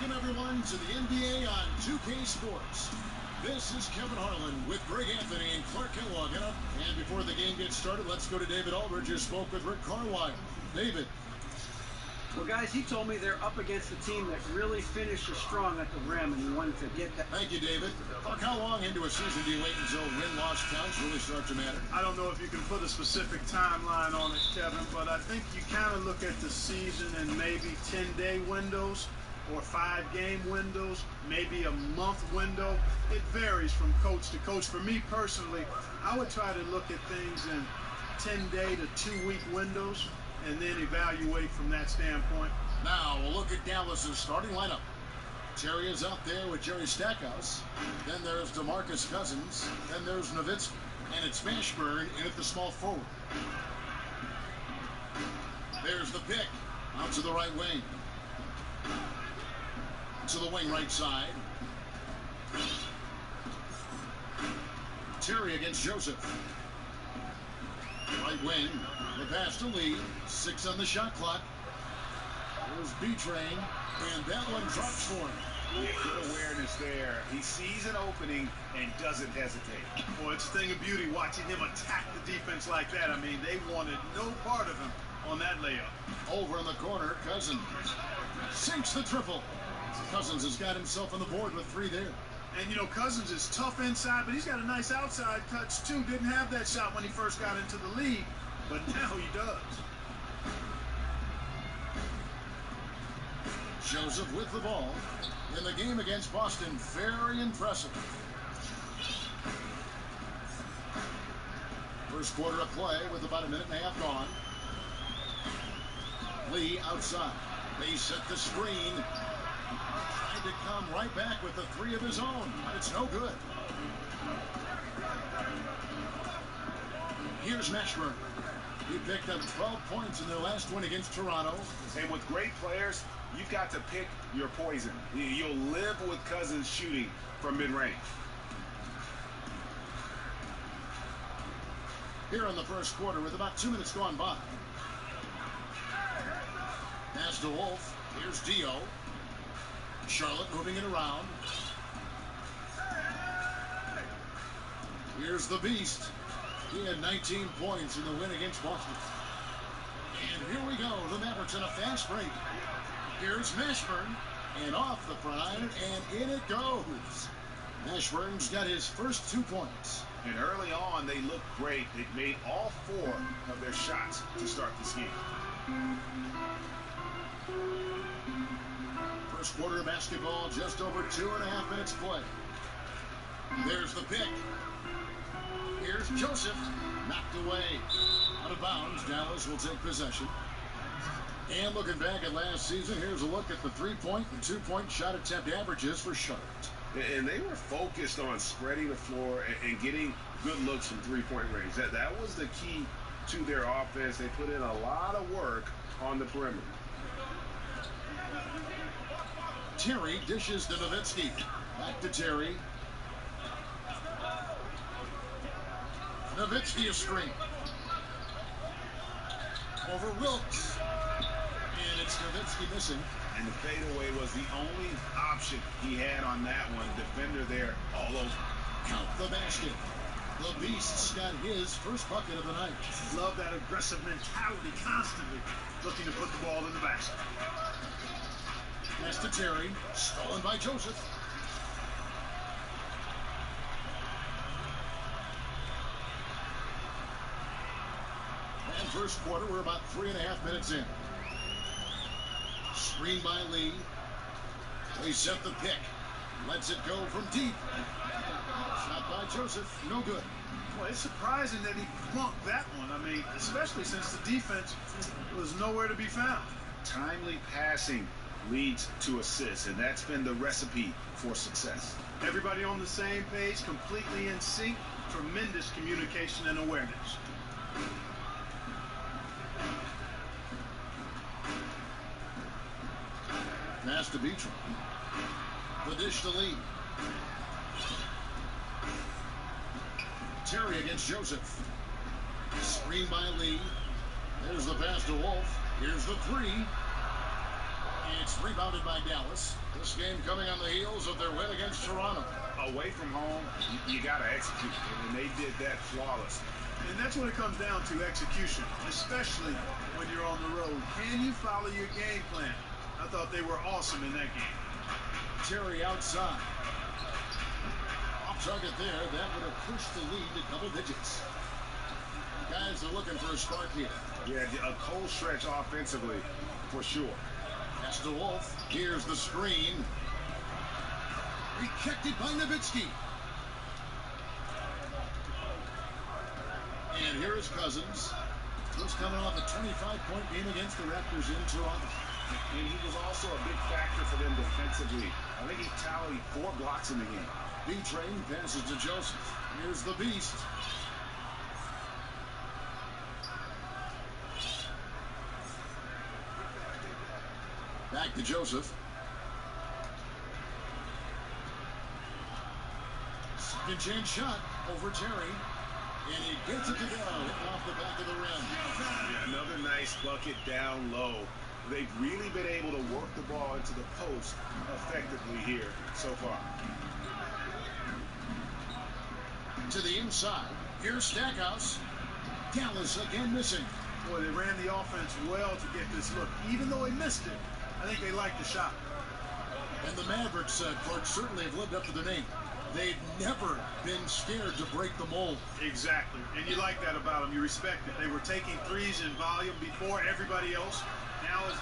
Welcome, everyone, to the NBA on 2K Sports. This is Kevin Harlan with Greg Anthony and Clark Kellogg. And before the game gets started, let's go to David Aldridge, who spoke with Rick Carlisle. David. Well, guys, he told me they're up against a team that really finishes strong at the rim, and he wanted to get that. Thank you, David. Clark, how long into a season do you wait until win-loss counts really start to matter? I don't know if you can put a specific timeline on it, Kevin, but I think you kind of look at the season in maybe 10-day windows or 5-game windows, maybe a month window. It varies from coach to coach. For me personally, I would try to look at things in 10-day to 2-week windows and then evaluate from that standpoint. Now we'll look at Dallas's starting lineup. Terry is out there with Jerry Stackhouse. Then there's DeMarcus Cousins. Then there's Nowitzki. And it's Mashburn in at the small forward. There's the pick. Out to the right wing. To the wing right side. Terry against Joseph. Right wing. The pass to Lee. 6 on the shot clock. There's B-Train. And that one drops for him. Yeah, good awareness there. He sees an opening and doesn't hesitate. Boy, it's a thing of beauty watching him attack the defense like that. I mean, they wanted no part of him on that layup. Over in the corner, Cousins sinks the triple. Cousins has got himself on the board with 3 there. And, you know, Cousins is tough inside, but he's got a nice outside touch, too. Didn't have that shot when he first got into the league, but now he does. Joseph with the ball in the game against Boston. Very impressive. First quarter of play with about a minute and a half gone. Lee outside. They set the screen. Tried to come right back with the 3 of his own, but it's no good. Here's Mashburn. He picked up 12 points in their last win against Toronto. And with great players, you've got to pick your poison. You'll live with Cousins shooting from mid-range. Here in the first quarter with about 2 minutes gone by. Pass to Wolf. Here's Dio. Charlotte moving it around. Here's the Beast. He had 19 points in the win against Boston. And here we go. The Mavericks in a fast break. Here's Mashburn. And off the prime. And in it goes. Mashburn's got his first 2 points. And early on, they looked great. They made all 4 of their shots to start this game. First quarter of basketball, just over 2.5 minutes play. There's the pick. Here's Joseph, knocked away. Out of bounds, Dallas will take possession. And looking back at last season, here's a look at the 3-point and 2-point shot attempt averages for Charlotte. And they were focused on spreading the floor and getting good looks from 3-point range. That was the key to their offense. They put in a lot of work on the perimeter. Terry dishes to Nowitzki. Back to Terry. Nowitzki a screen. Over Wilkes. And it's Nowitzki missing. And the fadeaway was the only option he had on that one. Defender there all over. Count the basket. The Beast's got his first bucket of the night. Love that aggressive mentality, constantly looking to put the ball in the basket. Pass to Terry, stolen by Joseph. And first quarter, we're about 3.5 minutes in. Screen by Lee. They set the pick. Lets it go from deep. Shot by Joseph, no good. Well, it's surprising that he flunked that one. I mean, especially since the defense was nowhere to be found. Timely passing leads to assists, and that's been the recipe for success. Everybody on the same page, completely in sync, tremendous communication and awareness. Pass to Beacham. The dish to Lee. Terry against Joseph. Screen by Lee. There's the pass to Wolf. Here's the 3. It's rebounded by Dallas. This game coming on the heels of their win against Toronto. Away from home, you got to execute, and they did that flawlessly. And that's what it comes down to, execution, especially when you're on the road. Can you follow your game plan? I thought they were awesome in that game. Terry outside. Off target there. That would have pushed the lead to double digits. Guys are looking for a spark here. Yeah, a cold stretch offensively, for sure. Pass to Wolf. Here's the screen. Rejected by Nowitzki. And here is Cousins. He's coming off a 25-point game against the Raptors in Toronto. And he was also a big factor for them defensively. I think he tallied 4 blocks in the game. B-Train passes to Joseph. Here's the Beast. Back to Joseph. Second chance shot over Terry. And he gets it to go. Hitting off the back of the rim. Yeah, another nice bucket down low. They've really been able to work the ball into the post effectively here so far. To the inside. Here's Stackhouse. Dallas again missing. Boy, they ran the offense well to get this look. Even though he missed it, I think they liked the shot. And the Mavericks, Clark, certainly have lived up to their name. They've never been scared to break the mold. Exactly. And you like that about them. You respect it. They were taking threes in volume before everybody else. Now as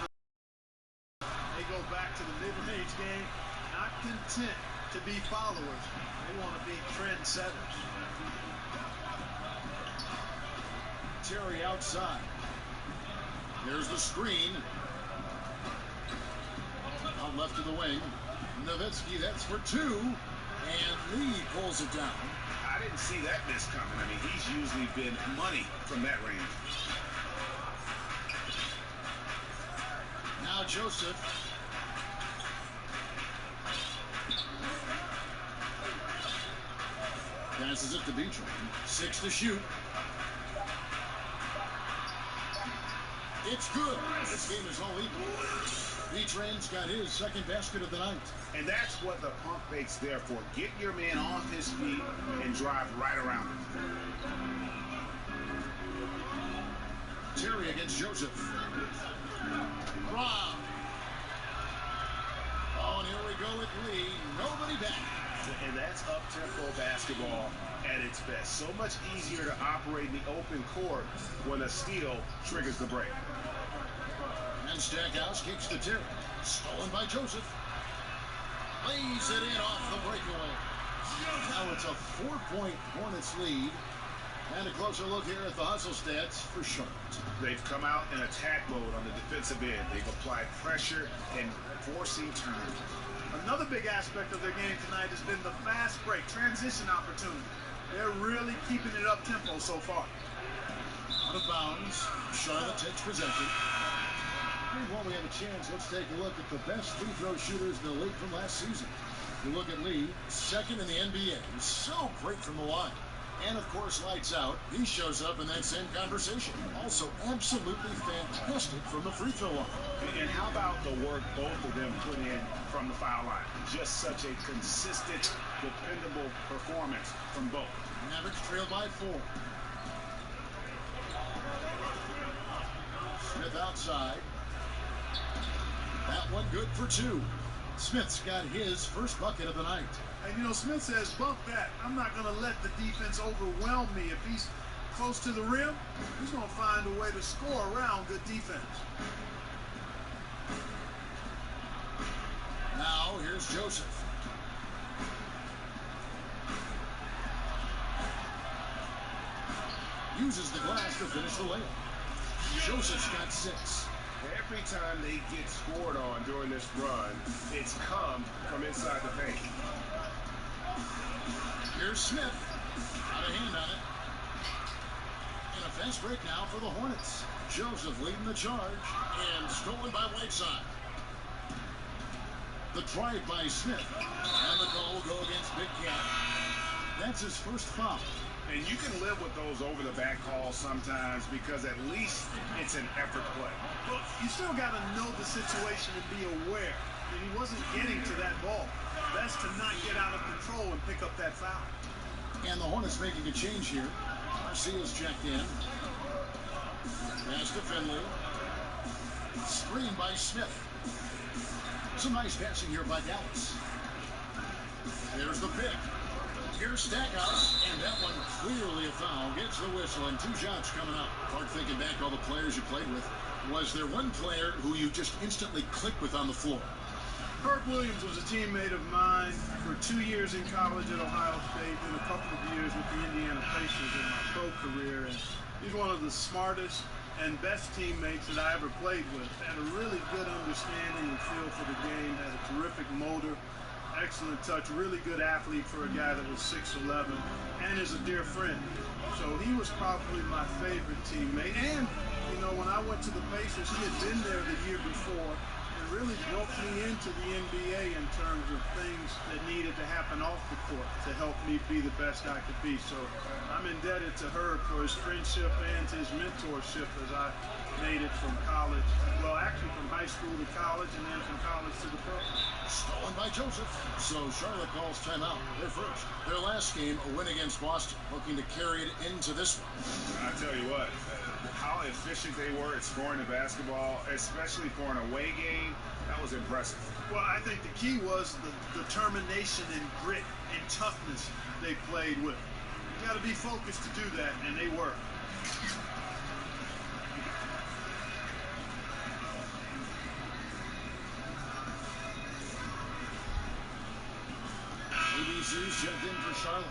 they go back to the mid-range game, not content to be followers. They want to be trendsetters. Terry outside. There's the screen. Out left to the wing. Nowitzki, that's for 2. And Lee pulls it down. I didn't see that miss coming. I mean, he's usually been money from that range. Now Joseph. Passes it to B-Train. 6 to shoot. It's good. This game is all equal. B-Train's got his second basket of the night. And that's what the pump fake's there for. Get your man off his feet and drive right around him. Terry against Joseph. Rob. Oh, and here we go with Lee. Nobody back. And that's up-tempo basketball at its best. So much easier to operate in the open court when a steal triggers the break. And Stackhouse kicks to Terry. Stolen by Joseph. Lays it in off the breakaway. Now it's a 4-point Hornets lead. And a closer look here at the hustle stats for Charlotte. They've come out in attack mode on the defensive end. They've applied pressure and forcing turnovers. Another big aspect of their game tonight has been the fast break, transition opportunity. They're really keeping it up-tempo so far. Out of bounds. Charlotte takes possession. While we have a chance, let's take a look at the best free throw shooters in the league from last season. You look at Lee, second in the NBA. He's so great from the line. And, of course, lights out. He shows up in that same conversation. Also, absolutely fantastic from the free throw line. And how about the work both of them put in from the foul line? Just such a consistent, dependable performance from both. Mavericks trail by 4. Smith outside. That one good for 2. Smith's got his first bucket of the night. And, you know, Smith says, bump that. I'm not going to let the defense overwhelm me. If he's close to the rim, he's going to find a way to score around good defense. Now, here's Joseph. Uses the glass to finish the layup. Joseph's got 6. Every time they get scored on during this run, it's come from inside the paint. Here's Smith. Got a hand on it. And a fast break now for the Hornets. Joseph leading the charge. And stolen by Whiteside. The drive by Smith. And the goal will go against Big Cat. That's his first foul. And you can live with those over-the-back calls sometimes because at least it's an effort play. Well, you still got to know the situation and be aware that he wasn't getting to that ball. Best to not get out of control and pick up that foul. And the Hornets making a change here. Garcia's checked in. Pass to Finley. Screen by Smith. Some nice passing here by Dallas. There's the pick. Here's Stackhouse, and that one clearly a foul. Gets the whistle, and 2 shots coming up. Clark, thinking back all the players you played with, was there one player who you just instantly clicked with on the floor? Herb Williams was a teammate of mine for 2 years in college at Ohio State and a couple of years with the Indiana Pacers in my pro career. And he's one of the smartest and best teammates that I ever played with. Had a really good understanding and feel for the game, had a terrific motor, excellent touch, really good athlete for a guy that was 6'11", and is a dear friend. So he was probably my favorite teammate. And, you know, when I went to the Pacers, he had been there the year before and really broke me into the NBA in terms of things that needed to happen off the court to help me be the best I could be. So I'm indebted to Herb for his friendship and his mentorship as I made it from college. Well, actually from high school to college and then from college to the pro. Stolen by Joseph. So Charlotte calls timeout. Their first. Their last game, a win against Boston. Looking to carry it into this one. I tell you what, how efficient they were at scoring the basketball, especially for an away game, that was impressive. Well, I think the key was the determination and grit and toughness they played with. You got to be focused to do that, and they were. ABC's checked in for Charlotte.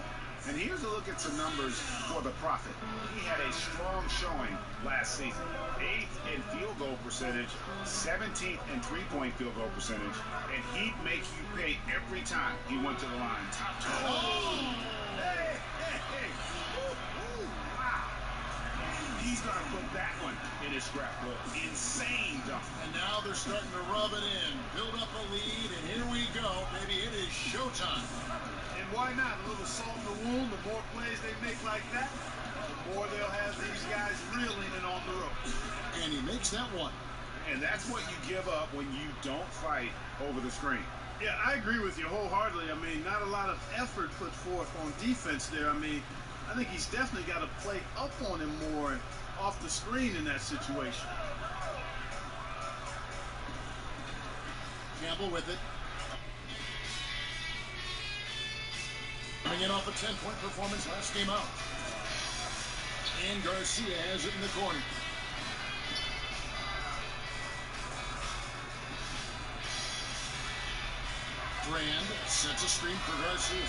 And here's a look at some numbers for the Prophet. He had a strong showing last season. 8th in field goal percentage, 17th in three-point field goal percentage, and he'd make you pay every time he went to the line. Top 12. Oh! Hey, hey, hey. Ooh, ooh, wow. He's going to put that one in his scrapbook. Insane dunk. And now they're starting to rub it in. Build up a lead, and here we go. Maybe it is showtime. And why not? A little salt in the wound. The more plays they make like that, the more they'll have these guys reeling and on the ropes. And he makes that one. And that's what you give up when you don't fight over the screen. Yeah, I agree with you wholeheartedly. I mean, not a lot of effort put forth on defense there. I mean, I think he's definitely got to play up on him more off the screen in that situation. Campbell with it. Coming in off a 10-point performance last game out. And Garcia has it in the corner. Brand sets a screen for Garcia.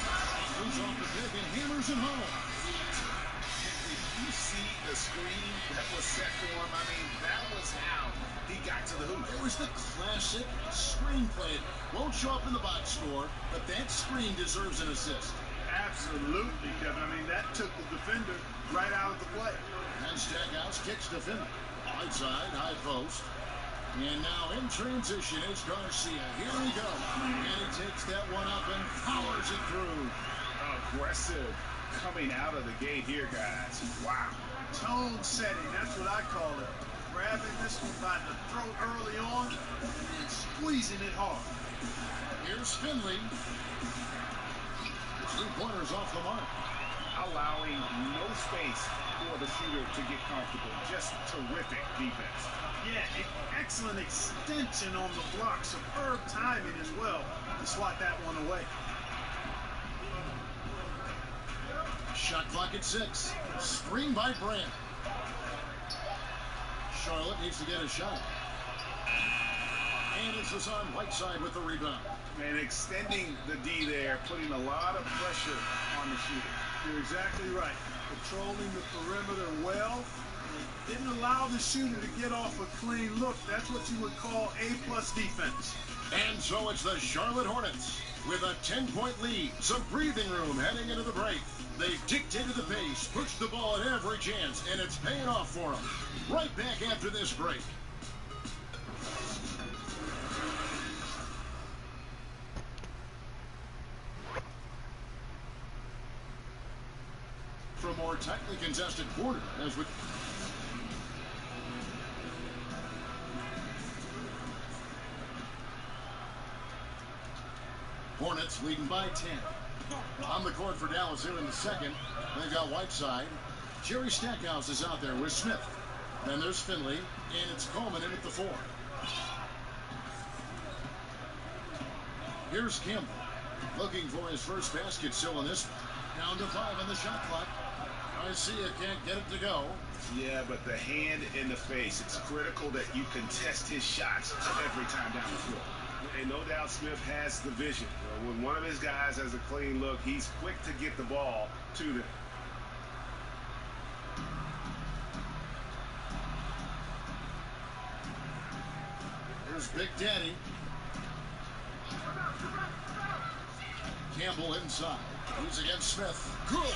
Moves off the pick and hammers it home. Did you see the screen that was set for him? I mean, that was how he got to the hoop. It was the classic screenplay. It won't show up in the box score, but that screen deserves an assist. Absolutely, Kevin. I mean, that took the defender right out of the play. And Stackhouse kicks to Finley. Right side, high post. And now in transition is Garcia. Here we go. And he takes that one up and powers it through. Aggressive coming out of the gate here, guys. Wow. Tone setting, that's what I call it. Grabbing this one by the throat early on and squeezing it hard. Here's Finley. 3-pointers off the mark. Allowing no space for the shooter to get comfortable. Just terrific defense. Yeah, excellent extension on the block. Superb timing as well to swat that one away. Shot clock at 6. Screen by Brand. Charlotte needs to get a shot. And it's Hassan Whiteside with the rebound. And extending the D there, putting a lot of pressure on the shooter. You're exactly right. Controlling the perimeter well. Didn't allow the shooter to get off a clean look. That's what you would call A+ defense. And so it's the Charlotte Hornets with a 10-point lead. Some breathing room heading into the break. They've dictated the pace, pushed the ball at every chance, and it's paying off for them. Right back after this break. For more tightly contested quarter as we... Hornets leading by 10. On the court for Dallas here in the second. They've got Whiteside. Jerry Stackhouse is out there with Smith. Then there's Finley, and it's Coleman in at the 4. Here's Campbell, looking for his first basket still in this one. Down to 5 on the shot clock. Garcia can't get it to go. Yeah, but the hand in the face, it's critical that you contest his shots every time down the floor. And no doubt Smith has the vision. When one of his guys has a clean look, he's quick to get the ball to them. Here's Big Daddy. Campbell inside. He's against Smith. Good.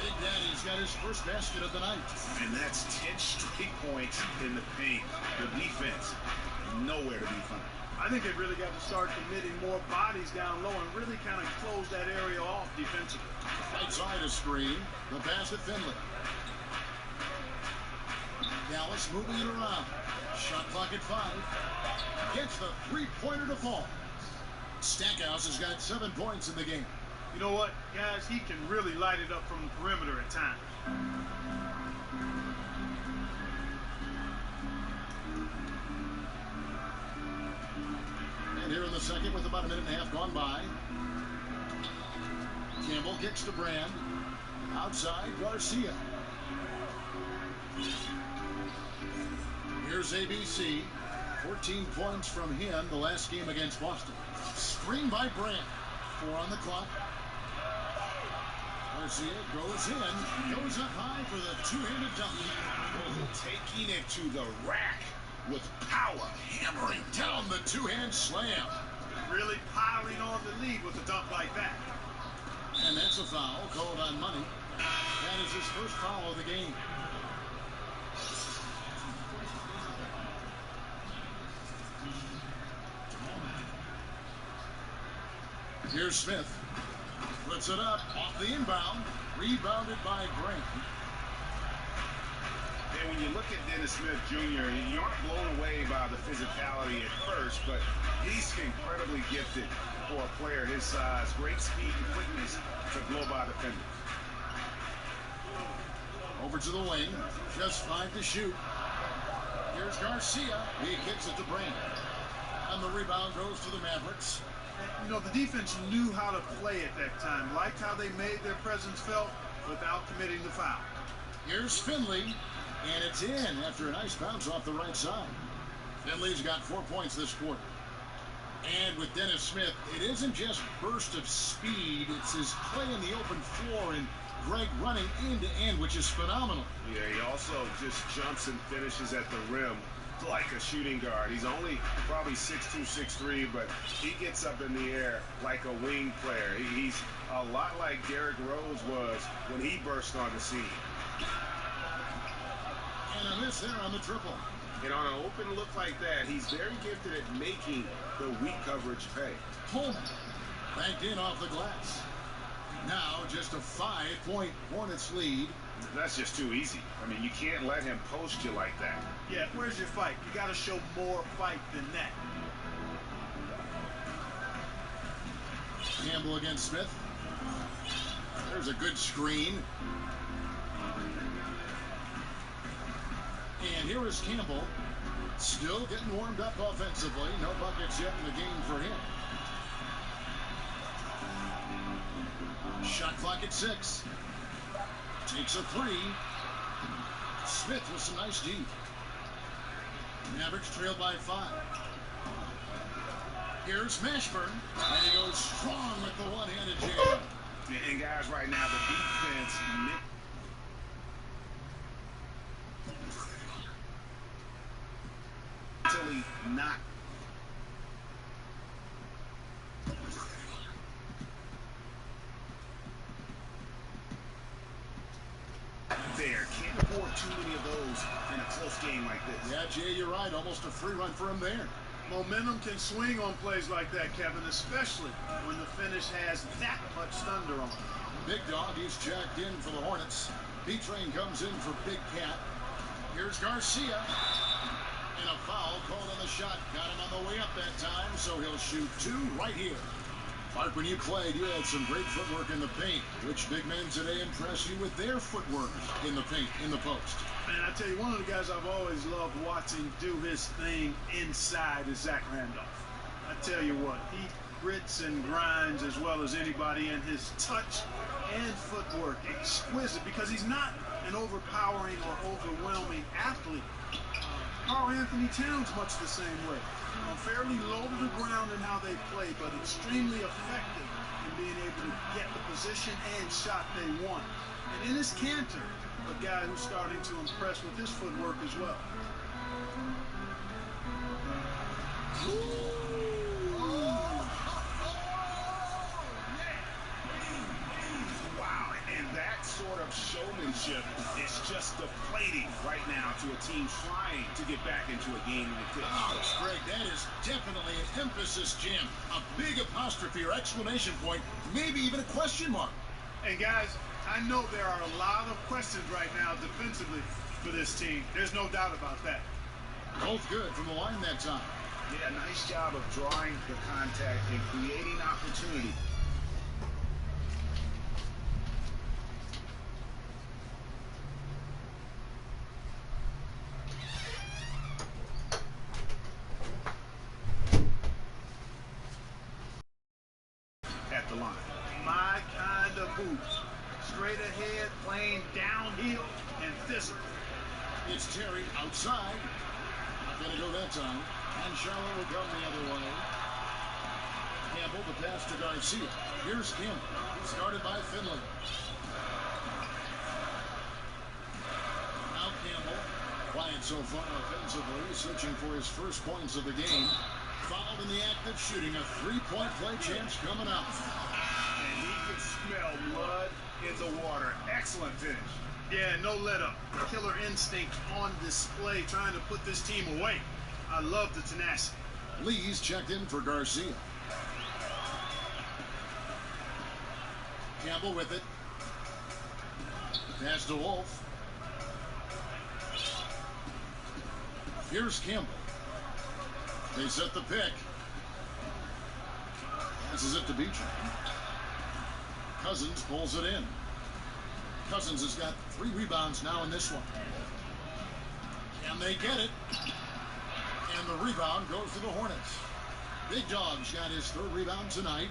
Big Daddy's got his first basket of the night. And that's 10 straight points in the paint. The defense, nowhere to be found. I think they've really got to start committing more bodies down low and really kind of close that area off defensively. Right side of screen. The pass to Finley. Dallas moving it around. Shot clock at 5. Gets the three-pointer to fall. Stackhouse has got 7 points in the game. You know what, guys? He can really light it up from the perimeter at times. And here in the second with about a minute and a half gone by. Campbell kicks to Brand. Outside, Garcia. Here's ABC. 14 points from him the last game against Boston. Screen by Brand. 4 on the clock. Garcia goes in. Goes up high for the two-handed dunk. Taking it to the rack with power. Hammering down the two-hand slam. Really piling on the lead with a dunk like that. And that's a foul called on Money. That is his first foul of the game. Here's Smith. Puts it up off the inbound. Rebounded by Grant. And when you look at Dennis Smith Jr., you aren't blown away by the physicality at first, but he's incredibly gifted for a player his size. Great speed and quickness to blow by defenders. Over to the wing. Just 5 to shoot. Here's Garcia. He kicks it to Brand. And the rebound goes to the Mavericks. You know, the defense knew how to play at that time. Liked how they made their presence felt without committing the foul. Here's Finley. And it's in after a nice bounce off the right side. Finley's got 4 points this quarter. And with Dennis Smith, it isn't just burst of speed. It's his play in the open floor and Greg running end to end, which is phenomenal. Yeah, he also just jumps and finishes at the rim like a shooting guard. He's only probably 6'2", 6'3", but he gets up in the air like a wing player. He's a lot like Derrick Rose was when he burst on the scene. And a miss there on the triple. And on an open look like that, he's very gifted at making the weak coverage pay. Coleman banked in off the glass. Now just a 5-point Hornets lead. That's just too easy. I mean, you can't let him post you like that. Yeah, where's your fight? You got to show more fight than that. Campbell against Smith. There's a good screen. And here is Campbell. Still getting warmed up offensively. No buckets yet in the game for him. Shot clock at 6. Takes a 3. Smith with some nice deep. Mavericks trail by 5. Here's Mashburn. And he goes strong with the one-handed jam. And guys, right now, the defense mentally not there. Can't afford too many of those in a close game like this. Yeah, Jay, you're right. Almost a free run for him there. Momentum can swing on plays like that, Kevin, especially when the finish has that much thunder on it. Big Dog, he's checked in for the Hornets. B-Train comes in for Big Cat. Here's Garcia. And a foul called on the shot. Got him on the way up that time, so he'll shoot 2 right here. Mark, when you played, you had some great footwork in the paint. Which big men today impress you with their footwork in the paint, in the post? Man, I tell you, one of the guys I've always loved watching do his thing inside is Zach Randolph. I tell you what, he grits and grinds as well as anybody, and his touch and footwork exquisite because he's not an overpowering or overwhelming athlete. Karl Anthony Towns much the same way. Fairly low to the ground in how they play, but extremely effective in being able to get the position and shot they want. And in his canter, a guy who's starting to impress with his footwork as well. Wow, and that sort of showmanship is just deflating right now to a team trying to get back into a game like this. Oh, Greg, that is definitely an emphasis, Jim. A big apostrophe or exclamation point, maybe even a question mark. And guys, I know there are a lot of questions right now defensively for this team. There's no doubt about that. Both good from the line that time. Yeah, nice job of drawing the contact and creating opportunity. At the line. My kind of boots. Straight ahead, playing downhill and physical. It's Terry outside. Not going to go that time. And Charlotte will come the other way. Campbell, the pass to Garcia. Here's Campbell. Started by Finley. Now Campbell. Quiet so far offensively. Searching for his first points of the game. Fouled in the act of shooting. A 3-point play chance coming up. And he can smell blood in the water. Excellent finish. Yeah, no let up. Killer instinct on display, trying to put this team away. I love the tenacity. Lee's checked in for Garcia. Campbell with it. Pass to Wolf. Here's Campbell. They set the pick. Passes it to Beecher. Cousins pulls it in. Cousins has got 3 rebounds now in this one. And they get it. And the rebound goes to the Hornets. Big Dog's got his 3rd rebound tonight.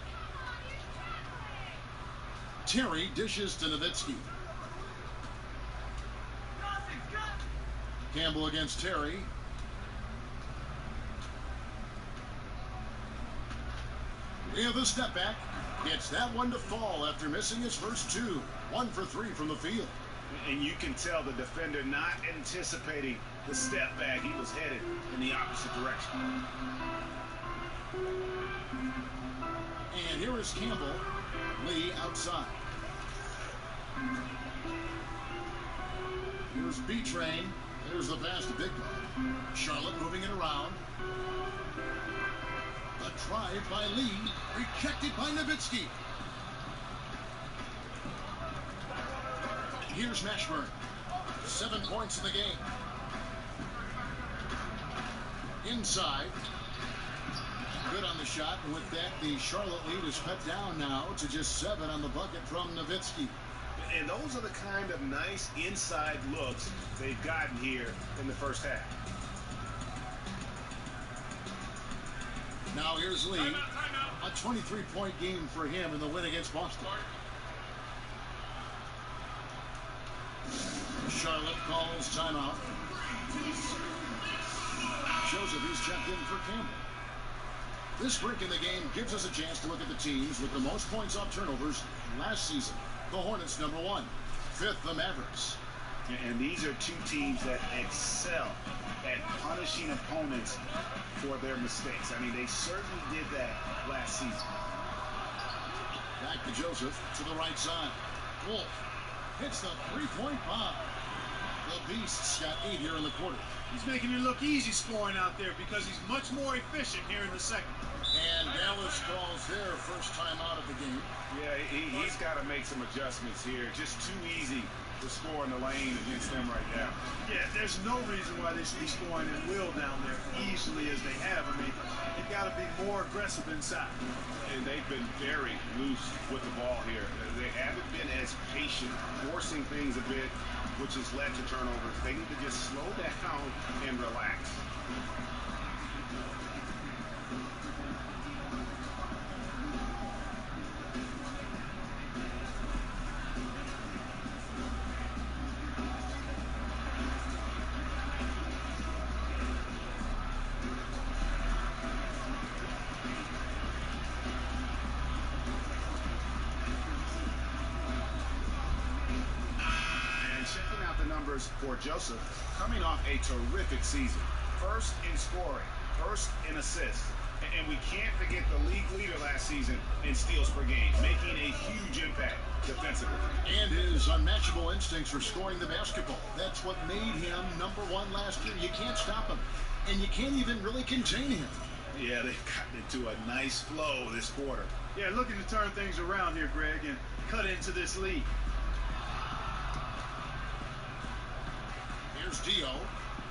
Terry dishes to Nowitzki. Campbell against Terry. We have a step back. Gets that one to fall after missing his first 2. 1 for 3 from the field. And you can tell the defender not anticipating the step back. He was headed in the opposite direction. And here is Campbell. Lee outside. Here's B-Train. There's the pass to Big Dog. Charlotte moving it around. A drive by Lee. Rejected by Nowitzki. Here's Mashburn. 7 points in the game. Inside. Good on the shot. And with that, the Charlotte lead is cut down now to just 7 on the bucket from Nowitzki. And those are the kind of nice inside looks they've gotten here in the first half. Now here's Lee. A 23-point game for him in the win against Boston. Charlotte calls timeout. Joseph, he's checked in for Campbell. This break in the game gives us a chance to look at the teams with the most points off turnovers last season. The Hornets, number 1. 5th, the Mavericks. And these are 2 teams that excel at punishing opponents for their mistakes. I mean, they certainly did that last season. Back to Joseph to the right side. Wolf hits the 3-point bomb. The Beast's got 8 here in the quarter. He's making it look easy scoring out there because he's much more efficient here in the second. And Dallas calls their first time out of the game. Yeah, he's got to make some adjustments here. Just too easy to score in the lane against them right now. Yeah, there's no reason why they should be scoring at will down there easily as they have. I mean, they've got to be more aggressive inside. And they've been very loose with the ball here. They haven't been as patient, forcing things a bit, which has led to turnovers. They need to just slow down and relax. For Joseph, coming off a terrific season. First in scoring, first in assists. And we can't forget the league leader last season in steals per game, making a huge impact defensively. And his unmatchable instincts for scoring the basketball. That's what made him #1 last year. You can't stop him. And you can't even really contain him. Yeah, they've gotten into a nice flow this quarter. Yeah, looking to turn things around here, Greg, and cut into this lead. Here's Dio,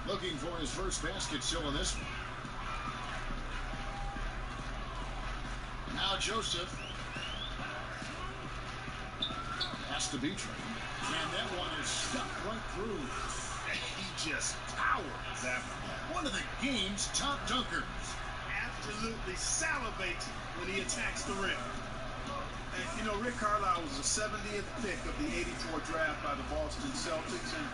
looking for his first basket still in this one. Now Joseph. Has to be true. And that one is stuck right through. He just towers that one of the game's top dunkers. Absolutely salivates when he attacks the rim. And, you know, Rick Carlisle was the 70th pick of the '84 draft by the Boston Celtics, and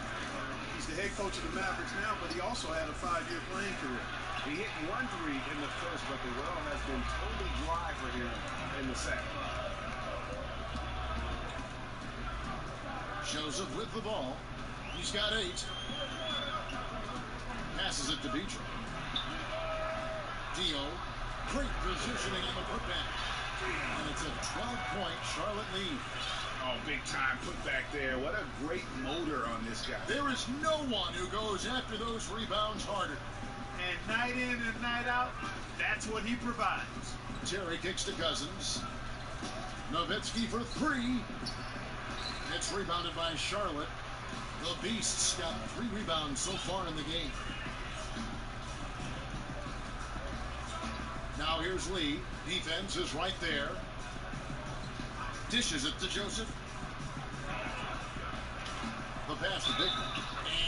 he's the head coach of the Mavericks now, but he also had a 5-year playing career. He hit 1 3 in the first, but the well has been totally dry for him in the second. Joseph with the ball. He's got 8. Passes it to Beecher. Dio, great positioning on the putback. And it's a 12-point Charlotte lead. Oh, big time putback there. What a great motor on this guy. There is no one who goes after those rebounds harder. And night in and night out, that's what he provides. Terry kicks to Cousins. Nowitzki for 3. It's rebounded by Charlotte. The Beasts got 3 rebounds so far in the game. Now here's Lee. Defense is right there. Dishes it to Joseph. The pass to Dick.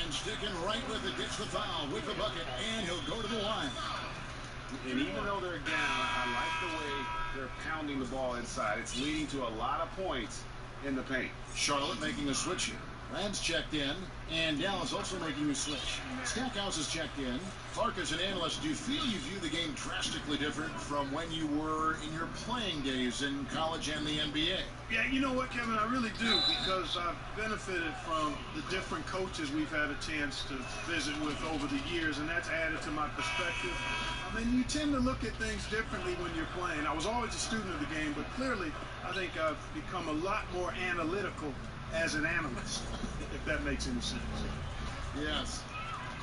And sticking right with it, gets the foul with the bucket, and he'll go to the line. And even though they're down, I like the way they're pounding the ball inside. It's leading to a lot of points in the paint. Charlotte making a switch here. Rand's checked in, and Dallas also making a switch. Stackhouse has checked in. Clark, as an analyst, do you feel you view the game drastically different from when you were in your playing days in college and the NBA? Yeah, you know what, Kevin, I really do, because I've benefited from the different coaches we've had a chance to visit with over the years, and that's added to my perspective. I mean, you tend to look at things differently when you're playing. I was always a student of the game, but clearly I think I've become a lot more analytical as an analyst, if that makes any sense. Yes.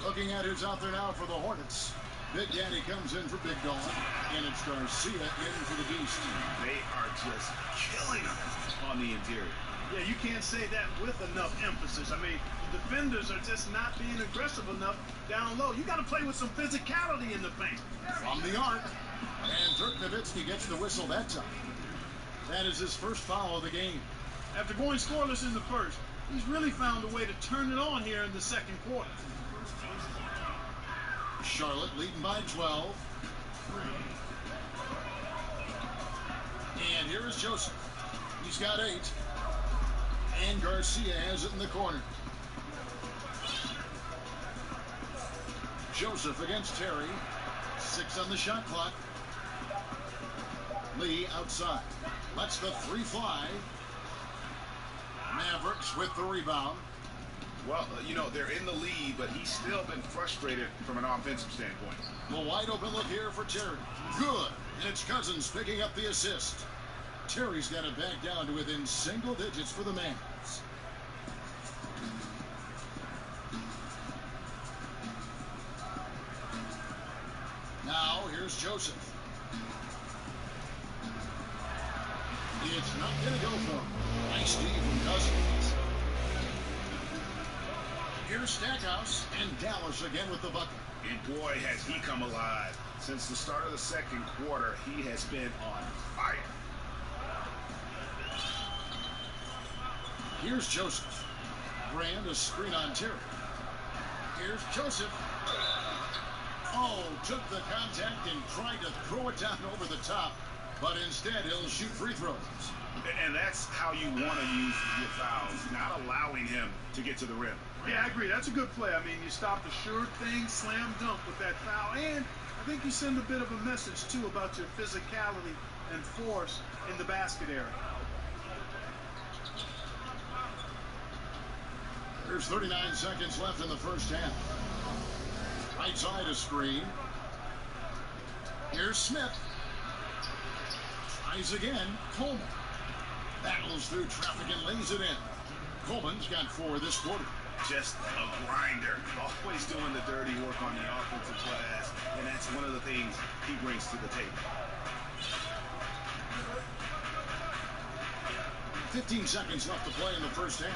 Looking at who's out there now for the Hornets. Big Daddy comes in for Big Dawn, and it's Garcia in for the Beast. They are just killing them on the interior. Yeah, you can't say that with enough emphasis. I mean, the defenders are just not being aggressive enough down low. You got to play with some physicality in the paint. From the arc, and Dirk Nowitzki gets the whistle that time. That is his first foul of the game. After going scoreless in the first, he's really found a way to turn it on here in the second quarter. Charlotte leading by 12. And here is Joseph. He's got 8. And Garcia has it in the corner. Joseph against Terry. 6 on the shot clock. Lee outside. Lets the 3 fly. Mavericks with the rebound. Well, you know, they're in the lead, but he's still been frustrated from an offensive standpoint. The wide open look here for Terry. Good. And it's Cousins picking up the assist. Terry's got it back down to within single digits for the Mavs. Here's Joseph. It's not going to go for him. Nice D from Cousins. Here's Stackhouse, and Dallas again with the bucket. And boy, has he come alive. Since the start of the second quarter, he has been on fire. Here's Joseph. Brand a screen on Terry. Here's Joseph. Oh, took the contact and tried to throw it down over the top, but instead he'll shoot free throws. And that's how you want to use your fouls, not allowing him to get to the rim. Yeah, I agree. That's a good play. I mean, you stop the sure thing, slam dunk with that foul, and I think you send a bit of a message, too, about your physicality and force in the basket area. There's 39 seconds left in the first half. Right side a screen. Here's Smith. Tries again. Coleman. Battles through traffic and lays it in. Coleman's got 4 this quarter. Just a grinder. Always doing the dirty work on the offensive glass, and that's one of the things he brings to the table. 15 seconds left to play in the first half.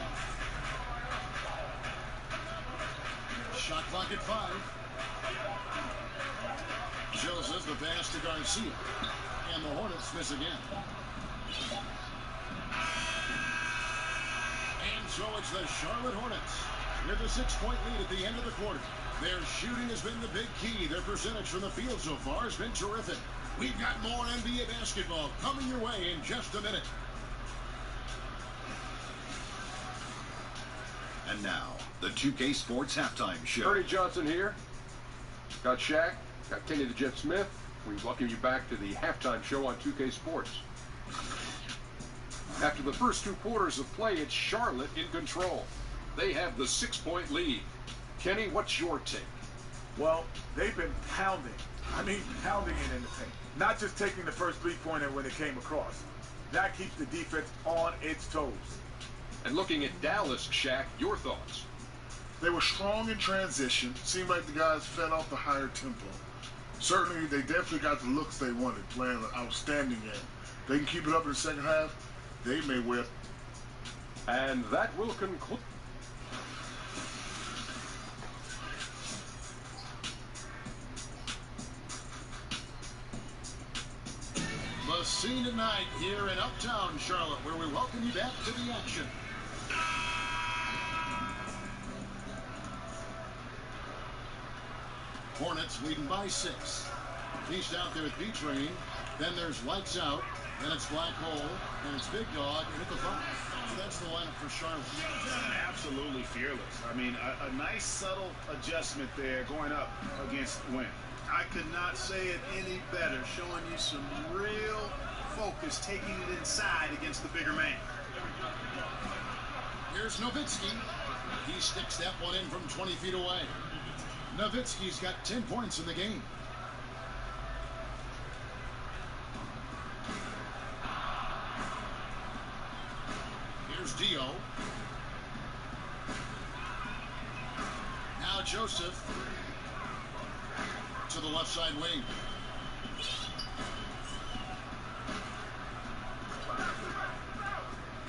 Shot clock at 5. Joseph the pass to Garcia. And the Hornets miss again. And so it's the Charlotte Hornets with a 6-point lead at the end of the quarter. Their shooting has been the big key. Their percentage from the field so far has been terrific. We've got more NBA basketball coming your way in just a minute. And now, the 2K Sports Halftime Show. Ernie Johnson here. Got Shaq, got Kenny the Jet Smith. We welcome you back to the halftime show on 2K Sports. After the first 2 quarters of play, it's Charlotte in control. They have the 6-point lead. Kenny, what's your take? Well, they've been pounding. I mean, pounding it in the paint. Not just taking the first 3-pointer when it came across. That keeps the defense on its toes. And looking at Dallas, Shaq, your thoughts? They were strong in transition. Seemed like the guys fed off the higher tempo. Certainly, they definitely got the looks they wanted, playing an outstanding game. They can keep it up in the second half, they may whip. And that will conclude. The scene tonight here in Uptown Charlotte, where we welcome you back to the action. Hornets leading by 6. East out there with B-Train. Then there's Lights Out. Then it's Black Hole. And it's Big Dog. And at the 5. So that's the lineup for Charlotte. Absolutely fearless. I mean, a nice subtle adjustment there going up against Wynn. I could not say it any better, showing you some real focus, taking it inside against the bigger man. Here's Nowitzki. He sticks that one in from 20 feet away. Nowitzki's got 10 points in the game. Here's Dio. Now Joseph to the left side wing.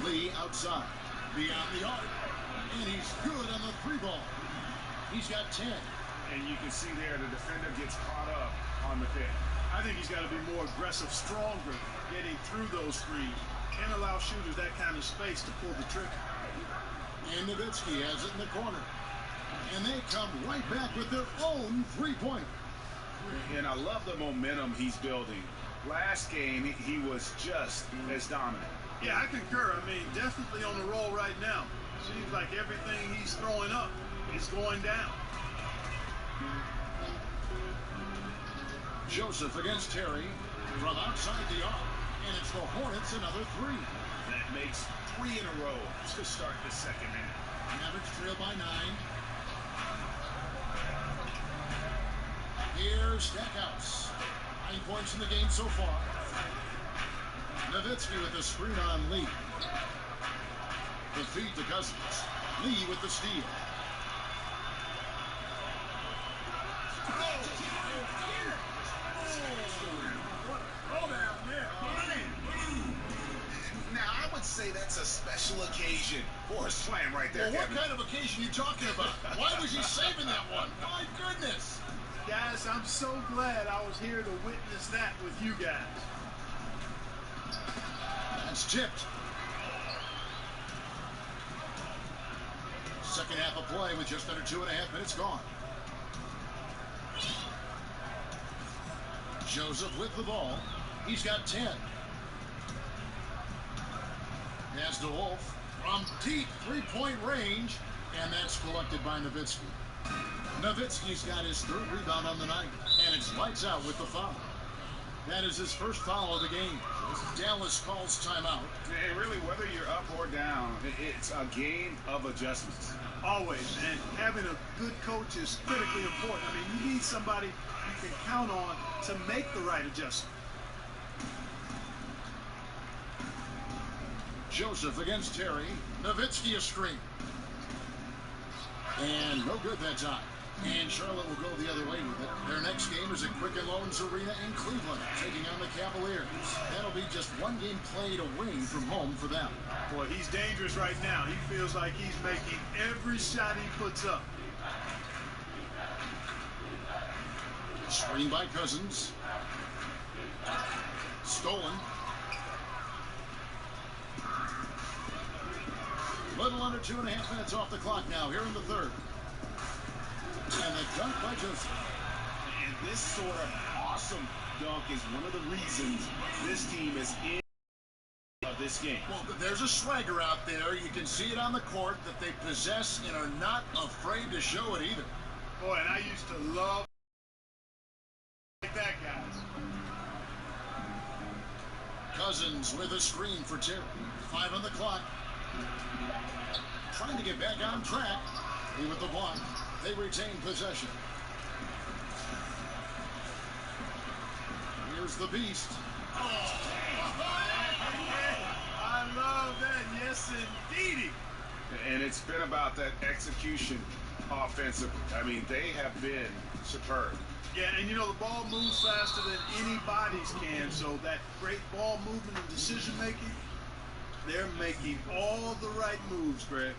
Lee outside. Beyond the arc. And he's good on the 3-ball. He's got 10. And you can see there the defender gets caught up on the pick. I think he's got to be more aggressive, stronger, getting through those screens, and allow shooters that kind of space to pull the trigger. And Nowitzki has it in the corner. And they come right back with their own 3-pointer. And I love the momentum he's building. Last game, he was just as dominant. Yeah, I concur. I mean, definitely on the roll right now. Seems like everything he's throwing up is going down. Joseph against Terry from outside the arc. And it's the Hornets another 3. That makes 3 in a row to start the second half. Mavericks trail by 9. Here's Stackhouse. 9 points in the game so far. Nowitzki with the screen on Lee. The feed to Cousins. Lee with the steal. a special occasion. Boy, slam right there, Well, what Kevin. kind of occasion are you talking about? Why was he saving that one? My goodness. Guys, I'm so glad I was here to witness that with you guys. That's tipped. Second half of play with just under 2.5 minutes gone. Joseph with the ball. He's got 10. Pass to Wolf from deep three-point range, and that's collected by Nowitzki. Nowitzki's got his third rebound on the night, and it's lights out with the foul. That is his first foul of the game. Dallas calls timeout. And really, whether you're up or down, it's a game of adjustments. Always. And having a good coach is critically important. I mean, you need somebody you can count on to make the right adjustment. Joseph against Terry. Nowitzki a screen. And no good that time. And Charlotte will go the other way with it. Their next game is at Quicken Loans Arena in Cleveland, taking on the Cavaliers. That'll be just one game played away from home for them. Boy, he's dangerous right now. He feels like he's making every shot he puts up. Screen by Cousins. Stolen. Little under 2.5 minutes off the clock now here in the third. And the dunk by Joseph. And this sort of awesome dunk is one of the reasons this team is in this game. Well, there's a swagger out there. You can see it on the court that they possess and are not afraid to show it either. Boy, and I used to love like that, guys. Cousins with a screen for Terry. 5 on the clock. Trying to get back on track. He with the block. They retain possession. Here's the beast. Oh. I love that. Yes, indeedy. And it's been about that execution offensively. I mean, they have been superb. Yeah, and you know, the ball moves faster than any bodies can, so that great ball movement and decision making, they're making all the right moves, Greg.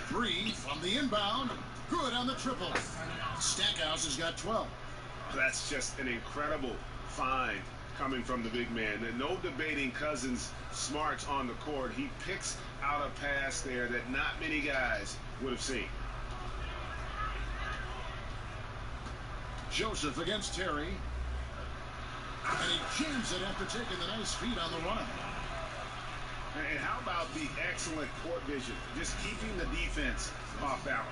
3 from the inbound. Good on the triple. Stackhouse has got 12. That's just an incredible find coming from the big man. And no debating Cousins' smarts on the court. He picks out a pass there that not many guys would have seen. Joseph against Terry. And he jams it after taking the nice feed on the run. And how about the excellent court vision? Just keeping the defense off balance.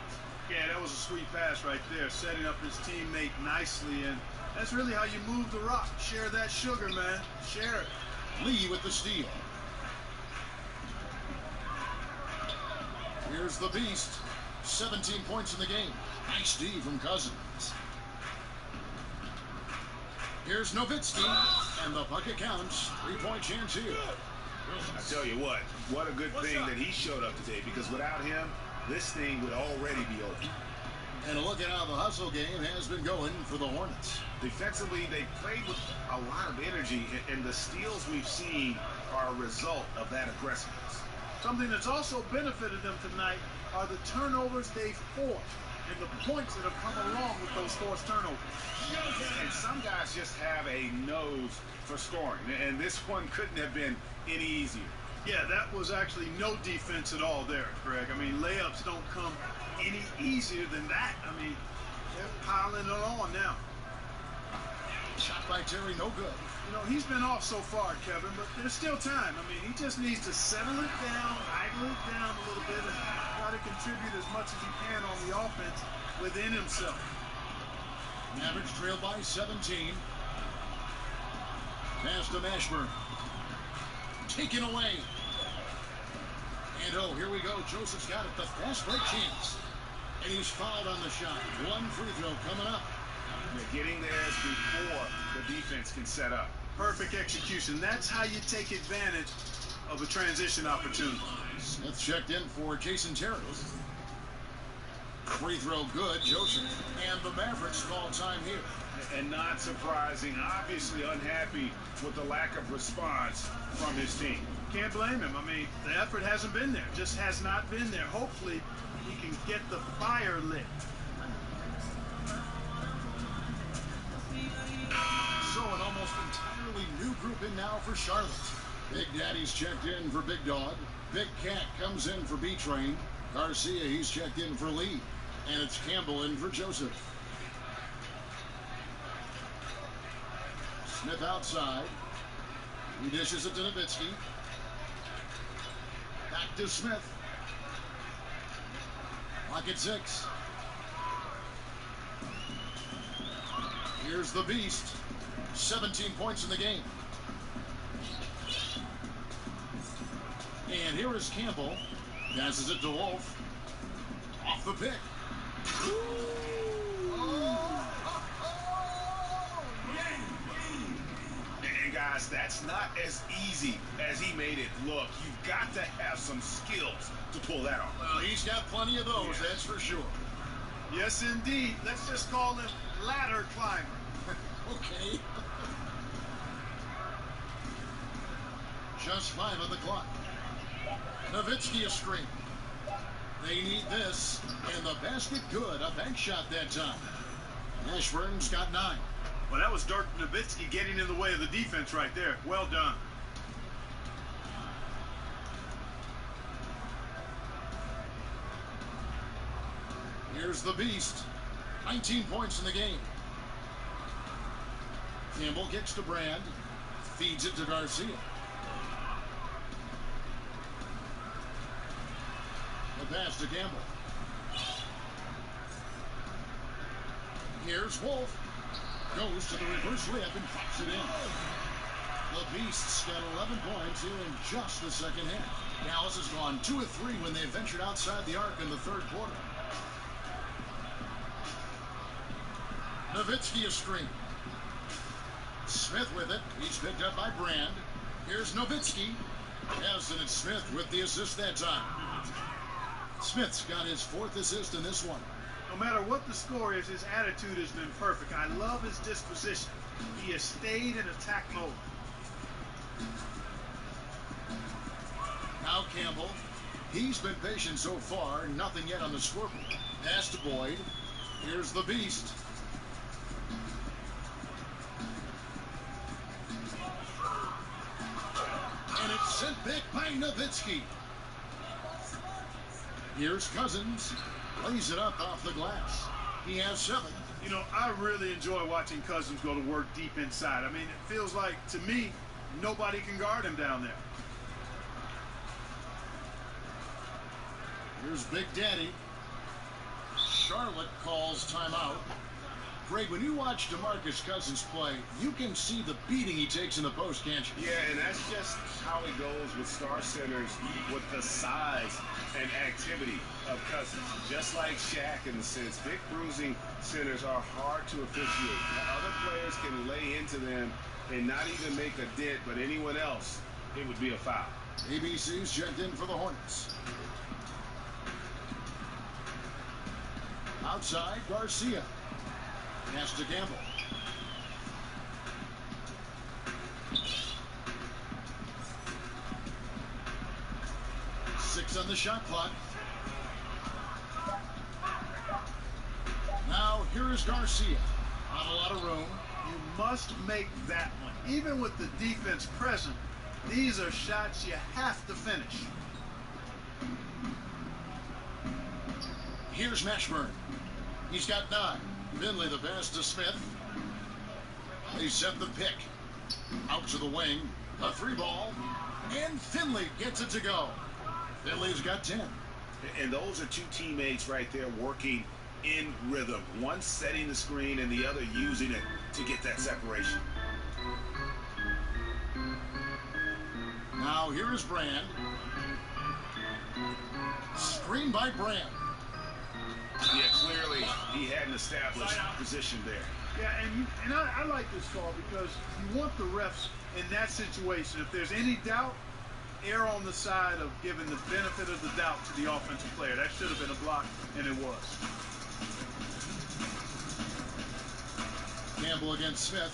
Yeah, that was a sweet pass right there, setting up his teammate nicely, and that's really how you move the rock. Share that sugar, man. Share it. Lee with the steal. Here's the beast. 17 points in the game. Nice D from Cousins. Here's Nowitzki, and the bucket counts. 3-point chance here. I tell you what a good thing that he showed up today, because without him, this thing would already be over. And a look at how the hustle game has been going for the Hornets. Defensively, they played with a lot of energy, and the steals we've seen are a result of that aggressiveness. Something that's also benefited them tonight are the turnovers they've forced and the points that have come along with those forced turnovers. And some guys just have a nose for scoring, and this one couldn't have been any easier. Yeah, that was actually no defense at all there, Greg. I mean, layups don't come any easier than that. I mean, they're piling it on now. Shot by Terry, no good. You know, he's been off so far, Kevin, but there's still time. I mean, he just needs to settle it down, idle it down a little bit, and try to contribute as much as he can on the offense within himself. Mavericks trail by 17. Pass to Mashburn. Taken away. And oh, here we go. Joseph's got it. The fast break chance. And he's fouled on the shot. One free throw coming up. They're getting theirs before the defense can set up. Perfect execution. That's how you take advantage of a transition opportunity. Smith checked in for Jason Terry. Free throw good, Joseph. And the Mavericks call time here. And not surprising, obviously unhappy with the lack of response from his team. Can't blame him. I mean, the effort hasn't been there. Just has not been there. Hopefully, he can get the fire lit. So an almost entirely new group in now for Charlotte. Big Daddy's checked in for Big Dog. Big Cat comes in for B-Train. Garcia, he's checked in for Lee. And it's Campbell in for Joseph. Smith outside. He dishes it to Nowitzki. Back to Smith. Clock at 6. Here's the Beast. 17 points in the game. And here is Campbell. Passes it to Wolf. Off the pick. And guys, that's not as easy as he made it look. You've got to have some skills to pull that off. Well, he's got plenty of those, that's for sure. Yes, indeed. Let's just call him ladder climber. Okay. Just 5 on the clock. Nowitzki a screen. They need this, and the basket good. A bank shot that time. Ashburn's got 9. Well, that was Dirk Nowitzki getting in the way of the defense right there. Well done. Here's the Beast. 19 points in the game. Campbell kicks to Brand. Feeds it to Garcia. The pass to Campbell. Here's Wolf. Goes to the reverse layup and pops it in. The Beasts got 11 points here in just the second half. Dallas has gone 2 of 3 when they ventured outside the arc in the third quarter. Nowitzki a screen. Smith with it. He's picked up by Brand. Here's Nowitzki. Yes, and it's Smith with the assist that time. Smith's got his 4th assist in this one. No matter what the score is, his attitude has been perfect. I love his disposition. He has stayed in attack mode. Now Campbell. He's been patient so far. Nothing yet on the scoreboard. Pass to Boyd. Here's the Beast. And it's sent back by Nowitzki. Here's Cousins. Lays it up off the glass. He has 7. You know, I really enjoy watching Cousins go to work deep inside. I mean, it feels like, to me, nobody can guard him down there. Here's Big Daddy. Charlotte calls timeout. Greg, when you watch DeMarcus Cousins play, you can see the beating he takes in the post, can't you? Yeah, and that's just how it goes with star centers, with the size and activity of Cousins. Just like Shaq in the sense, big bruising centers are hard to officiate. Now, other players can lay into them and not even make a dent, but anyone else, it would be a foul. ABC's checked in for the Hornets. Outside, Garcia. Pass to Campbell. Six on the shot clock. Now here is Garcia. Not a lot of room. You must make that one. Even with the defense present, these are shots you have to finish. Here's Mashburn. He's got 9. Finley the pass to Smith. They set the pick. Out to the wing. A 3 ball. And Finley gets it to go. Finley's got 10. And those are 2 teammates right there working in rhythm. One setting the screen and the other using it to get that separation. Now here is Brand. Screen by Brand. Yeah, clearly he had an established position there. Yeah, and I like this call because you want the refs in that situation. If there's any doubt, err on the side of giving the benefit of the doubt to the offensive player. That should have been a block, and it was. Campbell against Smith.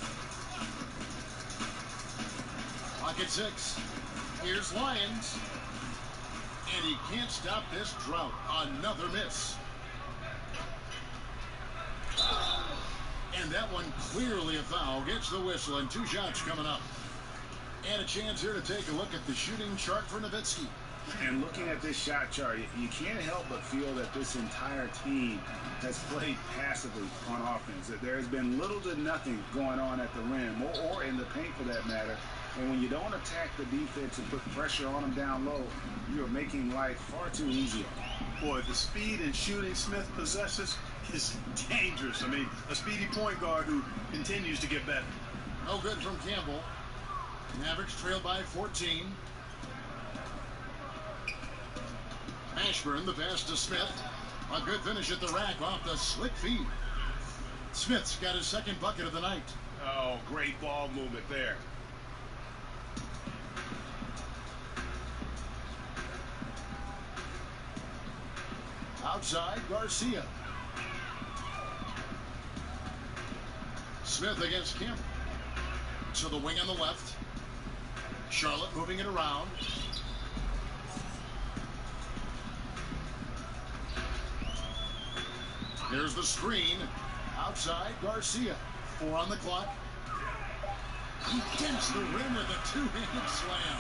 Pocket 6. Here's Lyons. And he can't stop this drought. Another miss. And that one clearly a foul. Gets the whistle and 2 shots coming up. And a chance here to take a look at the shooting chart for Nowitzki. And looking at this shot chart, you can't help but feel that this entire team has played passively on offense. That there has been little to nothing going on at the rim or in the paint for that matter. And when you don't attack the defense and put pressure on them down low, you're making life far too easy. Boy, the speed and shooting Smith possesses is dangerous. I mean, a speedy point guard who continues to get better. No good from Campbell. Mavericks trailed by 14. Ashburn, the pass to Smith. A good finish at the rack off the slick feed. Smith's got his second bucket of the night. Oh, great ball movement there. Outside, Garcia. Smith against Campbell. To the wing on the left. Charlotte moving it around. Here's the screen. Outside, Garcia. 4 on the clock. He dents the rim with a 2-handed slam.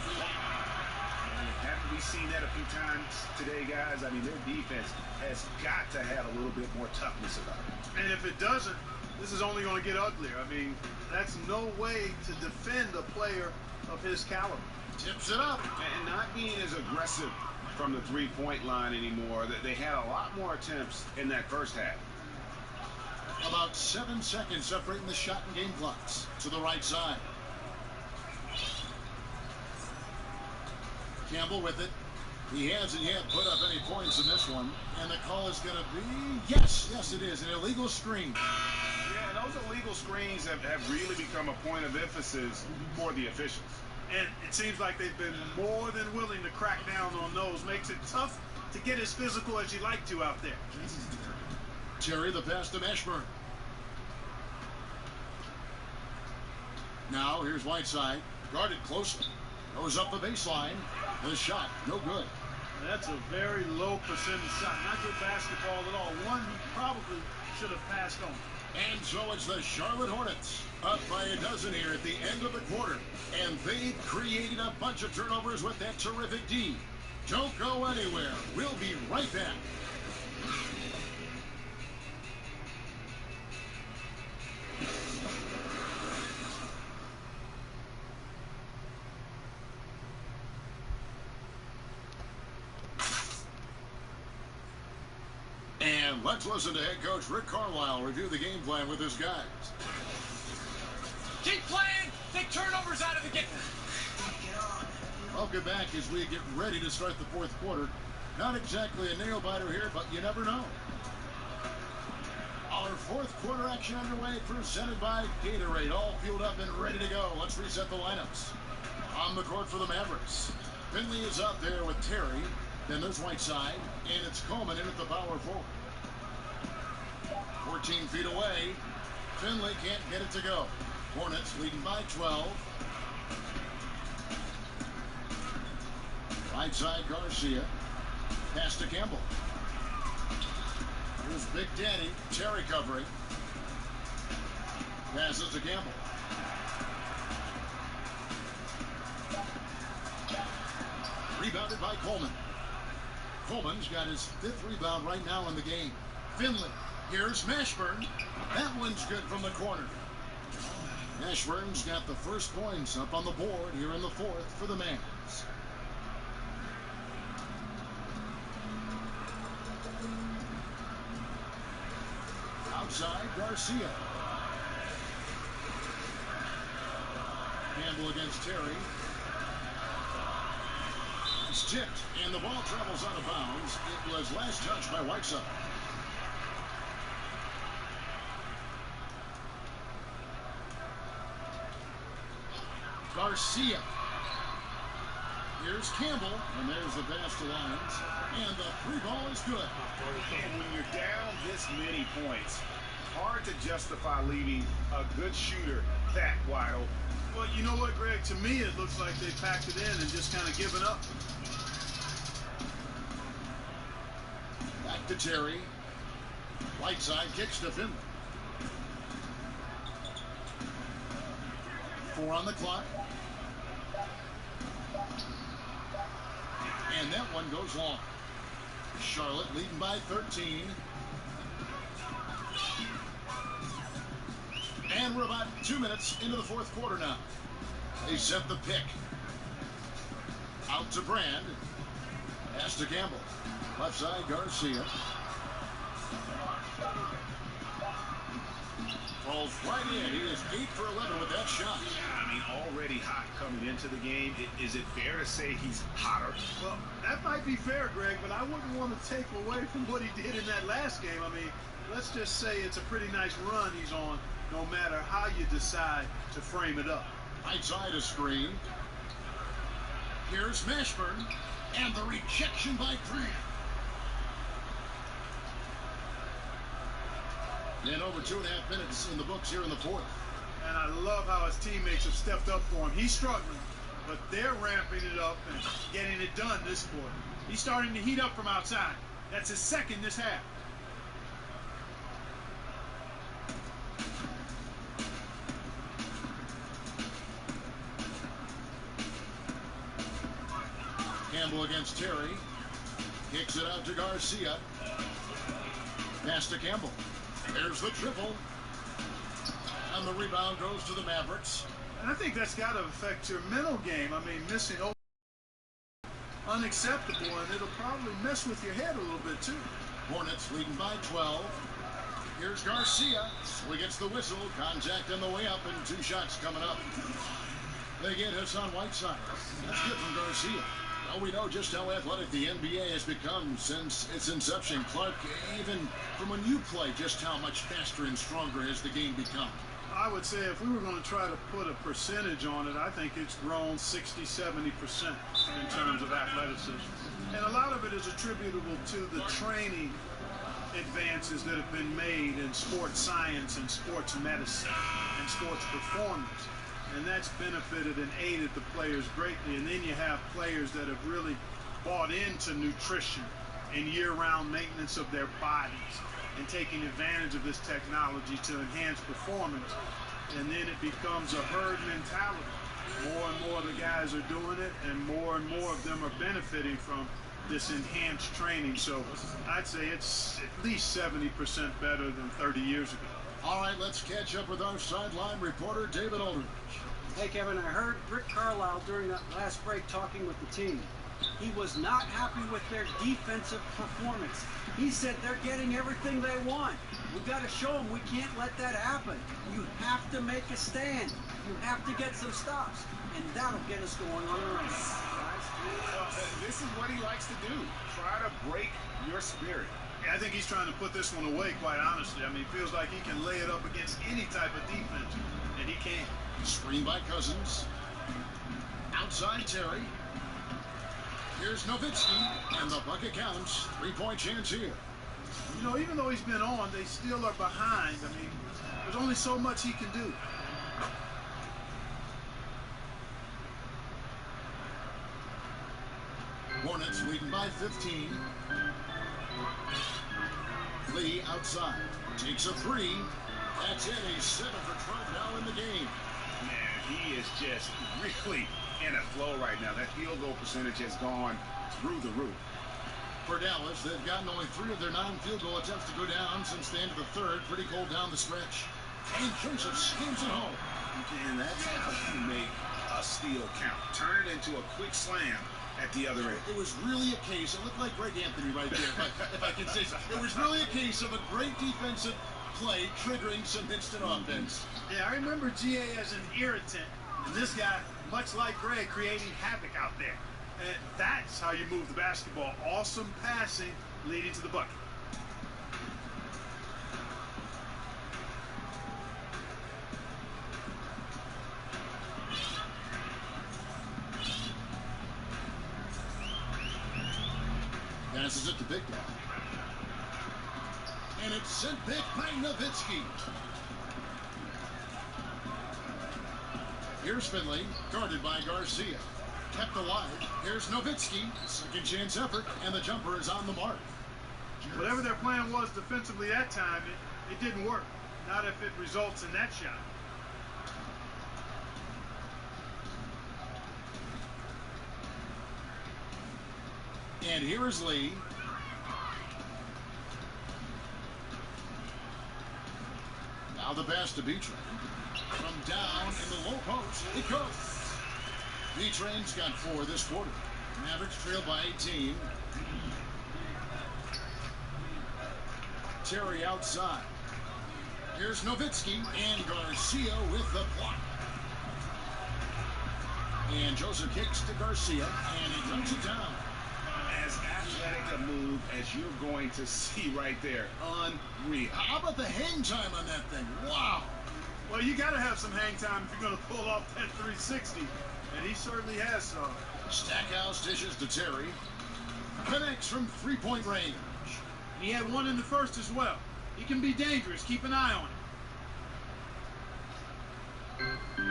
Haven't we seen that a few times today, guys? I mean, their defense has got to have a little bit more toughness about it. And if it doesn't, this is only going to get uglier. I mean, that's no way to defend a player of his caliber. Tips it up. And not being as aggressive from the three-point line anymore. They had a lot more attempts in that first half. About 7 seconds separating the shot and game clocks. To the right side. Campbell with it. He hasn't yet put up any points in this one. And the call is going to be, yes, it is, an illegal screen. Yeah, those illegal screens have really become a point of emphasis for the officials. And it seems like they've been more than willing to crack down on those. Makes it tough to get as physical as you like to out there. Terry, the pass to Ashburn. Now, here's Whiteside. Guarded closely. Goes up the baseline. The shot, no good. That's a very low percentage shot. Not good basketball at all. One he probably should have passed on. And so it's the Charlotte Hornets up by a dozen here at the end of the quarter. And they've created a bunch of turnovers with that terrific D. Don't go anywhere. We'll be right back. And let's listen to head coach Rick Carlisle review the game plan with his guys. Keep playing. Take turnovers out of the game. Welcome back as we get ready to start the fourth quarter. Not exactly a nail-biter here, but you never know. Our fourth quarter action underway, presented by Gatorade. All fueled up and ready to go. Let's reset the lineups. On the court for the Mavericks. Finley is out there with Terry. Then there's Whiteside, and it's Coleman in at the power forward. 14 feet away. Finley can't get it to go. Hornets leading by 12. Right side, Garcia. Pass to Campbell. Here's Big Daddy. Terry covering. Passes to Campbell. Rebounded by Coleman. Coleman's got his 5th rebound right now in the game. Finley. Here's Mashburn. That one's good from the corner. Mashburn's got the first points up on the board here in the fourth for the Mavs. Outside, Garcia. Campbell against Terry. It's tipped, and the ball travels out of bounds. It was last touched by Whiteside. Garcia. Here's Campbell, and there's the pass to Lyons. And the 3 ball is good. And when you're down this many points, hard to justify leaving a good shooter that wide open. Well, you know what, Greg? To me, it looks like they packed it in and just kind of given up. Back to Terry. Whiteside kicks to Finley. 4 on the clock. And that one goes long. Charlotte leading by 13. And we're about 2 minutes into the fourth quarter now. They set the pick. Out to Brand. Pass to Campbell. Left side, Garcia. Falls right in. He is 8 for 11 with that shot. I mean, already hot coming into the game. Is it fair to say he's hotter? Well, that might be fair, Greg, but I wouldn't want to take away from what he did in that last game. I mean, let's just say it's a pretty nice run he's on, no matter how you decide to frame it up. Right side of screen. Here's Mashburn. And the rejection by Grant. And over 2.5 minutes in the books here in the fourth. And I love how his teammates have stepped up for him. He's struggling, but they're ramping it up and getting it done this quarter. He's starting to heat up from outside. That's his second this half. Campbell against Terry. Kicks it out to Garcia. Pass to Campbell. There's the triple. And the rebound goes to the Mavericks. And I think that's got to affect your mental game. I mean, missing unacceptable, and it'll probably mess with your head a little bit, too. Hornets leading by 12. Here's Garcia. So he gets the whistle. Contact on the way up, and 2 shots coming up. They get Hassan Whiteside. That's good from Garcia. Well, we know just how athletic the NBA has become since its inception. Clark, even from when you play, just how much faster and stronger has the game become? I would say if we were going to try to put a percentage on it, I think it's grown 60-70% in terms of athleticism. And a lot of it is attributable to the training advances that have been made in sports science and sports medicine and sports performance. And that's benefited and aided the players greatly. And then you have players that have really bought into nutrition and year-round maintenance of their bodies and taking advantage of this technology to enhance performance. And then it becomes a herd mentality. More and more of the guys are doing it, and more of them are benefiting from this enhanced training. So I'd say it's at least 70% better than 30 years ago. All right, let's catch up with our sideline reporter, David Aldridge. Hey, Kevin, I heard Rick Carlisle during that last break talking with the team. He was not happy with their defensive performance. He said they're getting everything they want. We got to show them we can't let that happen. You have to make a stand. You have to get some stops, and that'll get us going on the run. This is what he likes to do. Try to break your spirit. Yeah, I think he's trying to put this one away, quite honestly. I mean, it feels like he can lay it up against any type of defense, and he can't. Screen by Cousins. Outside Terry. Here's Nowitzki, and the bucket counts. 3-point chance here. You know, even though he's been on, they still are behind. I mean, there's only so much he can do. Hornets leading by 15. Lee outside. Takes a 3. That's it. He's 7 for 12 now in the game. Man, he is just really in a flow right now. That field goal percentage has gone through the roof. For Dallas, they've gotten only 3 of their 9 field goal attempts to go down since the end of the third. Pretty cold down the stretch. And Joseph schemes it home. And that's how you make a steal count. Turn it into a quick slam at the other end. It was really a case, it looked like Greg Anthony right there, if I can say so. It was really a case of a great defensive play triggering some instant offense. Yeah, I remember GA as an irritant, and this guy, much like Greg, creating havoc out there. And that's how you move the basketball. Awesome passing leading to the bucket. Passes it to Big Guy. And it's sent back by Nowitzki. Here's Finley, guarded by Garcia. Kept alive. Here's Nowitzki. Second chance effort, and the jumper is on the mark. Whatever their plan was defensively that time, it didn't work. Not if it results in that shot. And here is Lee. Now the pass to B-Train. From down in the low post, it goes. B-Train's got 4 this quarter. Mavericks trail by 18. Terry outside. Here's Nowitzki and Garcia with the block. And Joseph kicks to Garcia, and he dunks it down. As athletic a move as you're going to see right there. Unreal. How about the hang time on that thing? Wow. Well, you got to have some hang time if you're going to pull off that 360, and he certainly has some. Stackhouse dishes to Terry. Connects from three-point range. He had one in the first as well. He can be dangerous. Keep an eye on him.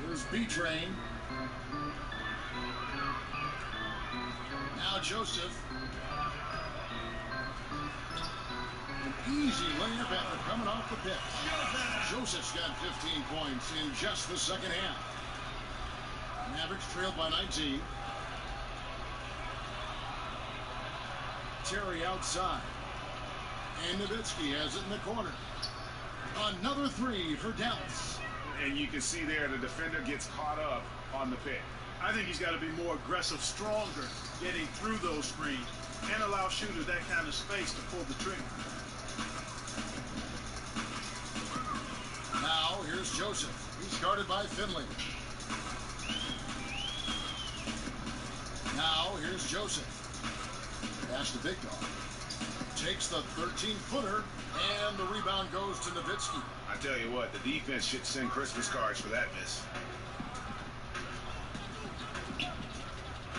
Here's B-Train. Now Joseph. An easy layup after coming off the pitch. Joseph's got 15 points in just the second half. Mavericks trailed by 19. Terry outside. And Nowitzki has it in the corner. Another 3 for Dallas. And you can see there the defender gets caught up on the pick. I think he's got to be more aggressive, stronger, getting through those screens, and allow shooters that kind of space to pull the trigger. Now, here's Joseph. He's guarded by Finley. Now, here's Joseph. Pass to Big Dog. Takes the 13-footer, and the rebound goes to Nowitzki. I tell you what, the defense should send Christmas cards for that miss.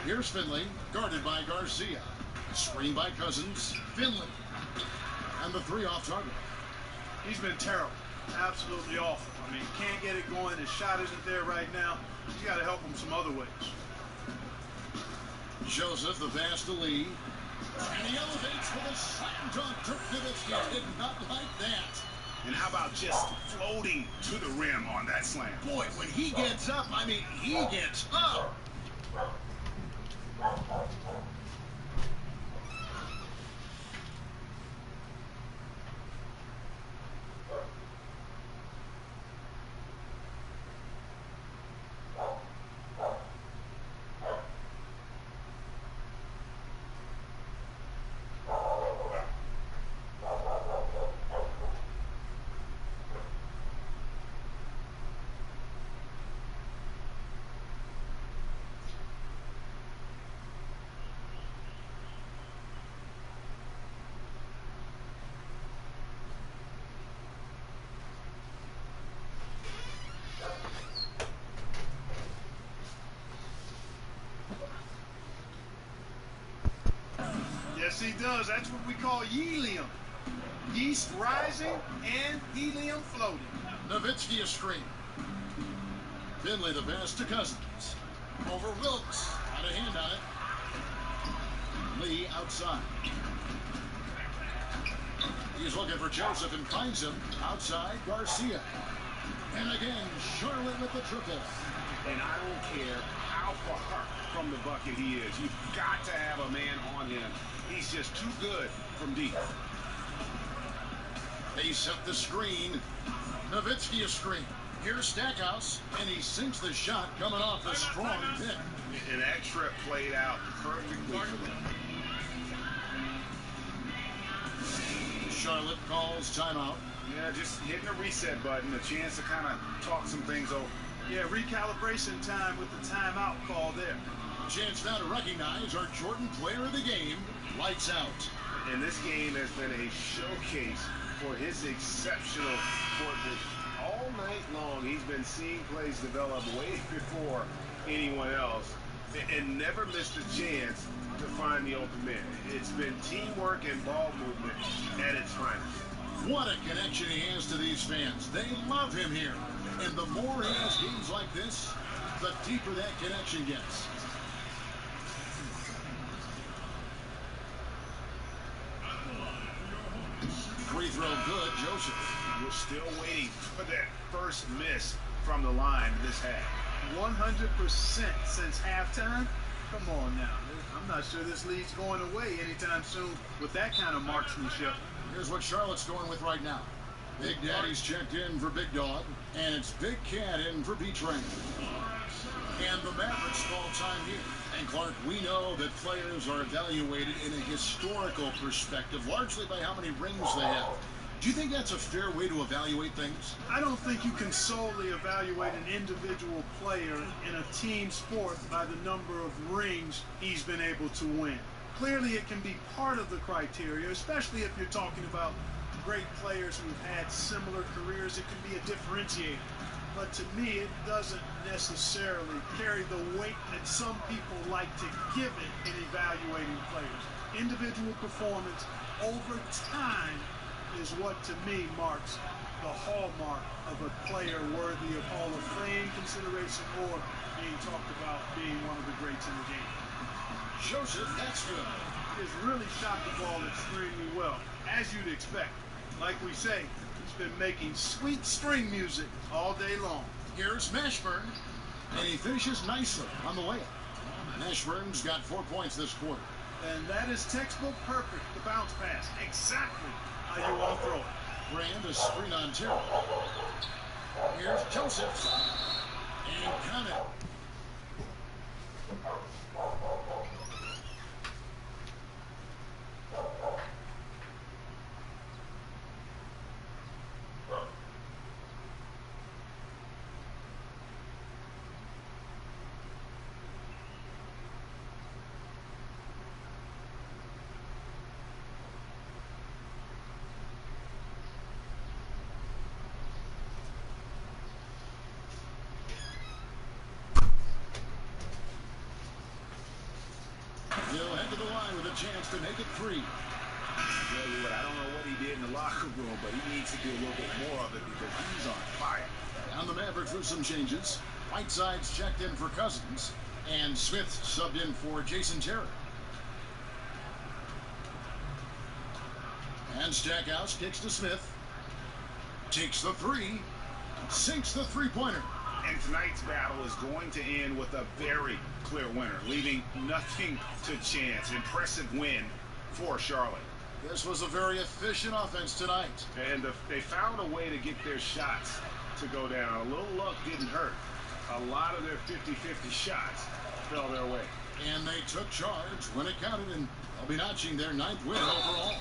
Here's Finley, guarded by Garcia. Screen by Cousins. Finley. And the 3 off target. He's been terrible. Absolutely awful. I mean, can't get it going. His shot isn't there right now. You got to help him some other ways. Joseph, the pass to Lee. And he elevates for the slam dunk. Dirk Nowitzki did not like that. And how about just floating to the rim on that slam? Boy, when he gets up, I mean, he gets up. Yes, he does. That's what we call helium. Yeast rising and helium floating. Nowitzki a screen. Finley the pass to Cousins. Over Wilkes. Got a hand on it. Lee outside. He's looking for Joseph and finds him outside Garcia. And again, Charlotte with the triple. And I don't care how far from the bucket he is. You've got to have a man on him. He's just too good from deep. They set the screen. Nowitzki a screen. Here's Stackhouse, and he sinks the shot coming off the strong pick. And that trip played out perfectly for them. Charlotte calls timeout. Yeah, just hitting the reset button, a chance to kind of talk some things over. Yeah, recalibration time with the timeout call there. Chance now to recognize our Jordan player of the game, Lights Out. And this game has been a showcase for his exceptional court. All night long, he's been seeing plays develop way before anyone else. and never missed a chance to find the open man. It's been teamwork and ball movement at its finest. What a connection he has to these fans. They love him here. And the more he has games like this, the deeper that connection gets. Free throw good, Joseph. We're still waiting for that first miss from the line this half. 100% since halftime? Come on now. I'm not sure this lead's going away anytime soon with that kind of marksmanship. Here's what Charlotte's going with right now. Big Daddy's checked in for Big Dog, and it's Big Cat in for B-Train. And the Mavericks call time here. And Clark, we know that players are evaluated in a historical perspective, largely by how many rings they have. Do you think that's a fair way to evaluate things? I don't think you can solely evaluate an individual player in a team sport by the number of rings he's been able to win. Clearly, it can be part of the criteria, especially if you're talking about great players who've had similar careers. It can be a differentiator. But to me, it doesn't necessarily carry the weight that some people like to give it in evaluating players. Individual performance over time is what, to me, marks the hallmark of a player worthy of Hall of Fame consideration or being talked about being one of the greats in the game. Joseph, that's good. He has really shot the ball extremely well, as you'd expect. Like we say, he's been making sweet string music all day long. Here's Mashburn, and he finishes nicely on the layup. Mashburn's got 4 points this quarter. And that is textbook perfect, the bounce pass. Exactly how you want to throw it. Brand a screen on Terry. Here's Joseph. And count it. He'll head to the line with a chance to make it 3. Tell you what, I don't know what he did in the locker room, but he needs to do a little bit more of it because he's on fire. Down the Mavericks with some changes. Whiteside's checked in for Cousins, and Smith subbed in for Jason Terry. And Stackhouse kicks to Smith. Takes the 3. Sinks the three-pointer. And tonight's battle is going to end with a very clear winner, leaving nothing to chance. Impressive win for Charlotte. This was a very efficient offense tonight. And they found a way to get their shots to go down. A little luck didn't hurt. A lot of their 50-50 shots fell their way. And they took charge when it counted, and they'll be notching their 9th win overall.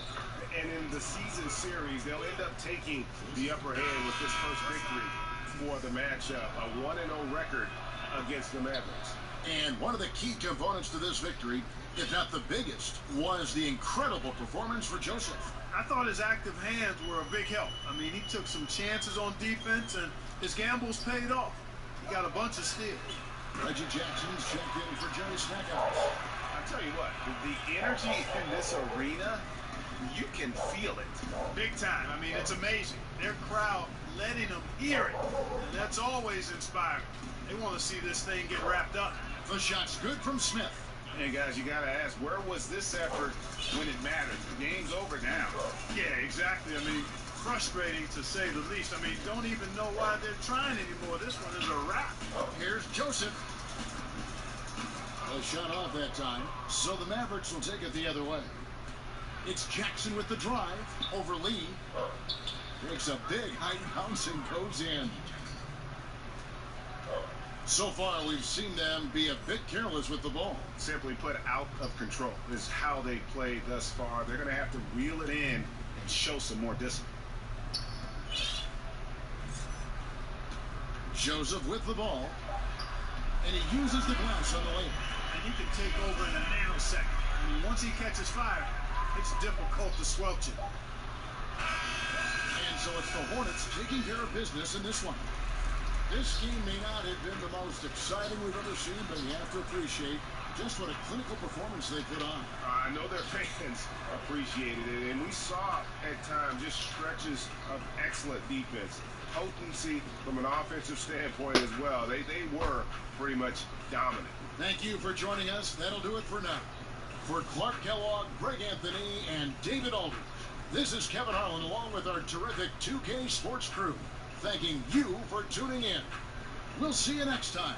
And in the season series, they'll end up taking the upper hand with this first victory for the matchup, a 1-0 record against the Mavericks. And one of the key components to this victory, if not the biggest, was the incredible performance for Joseph. I thought his active hands were a big help. I mean, he took some chances on defense, and his gambles paid off. He got a bunch of steals. Reggie Jackson's checked in for Jerry Stackhouse. I'll tell you what, the energy in this arena, you can feel it. Big time. I mean, it's amazing. Their crowd letting them hear it. And that's always inspiring. They want to see this thing get wrapped up. The shot's good from Smith. Hey, guys, you got to ask, where was this effort when it mattered? The game's over now. Yeah, exactly. I mean, frustrating to say the least. I mean, don't even know why they're trying anymore. This one is a wrap. Here's Joseph. A shot off that time, so the Mavericks will take it the other way. It's Jackson with the drive over Lee. Makes a big high bounce and goes in. So far, we've seen them be a bit careless with the ball. Simply put, out of control is how they played thus far. They're going to have to reel it in and show some more discipline. Joseph with the ball, and he uses the glass on the lane. And he can take over in a nanosecond. I mean, once he catches fire, it's difficult to squelch it. And so it's the Hornets taking care of business in this one. This game may not have been the most exciting we've ever seen, but you have to appreciate just what a clinical performance they put on. I know their fans appreciated it, and we saw at times just stretches of excellent defense. Potency from an offensive standpoint as well. They were pretty much dominant. Thank you for joining us. That'll do it for now. For Clark Kellogg, Greg Anthony, and David Aldridge, this is Kevin Harlan along with our terrific 2K Sports crew, thanking you for tuning in. We'll see you next time.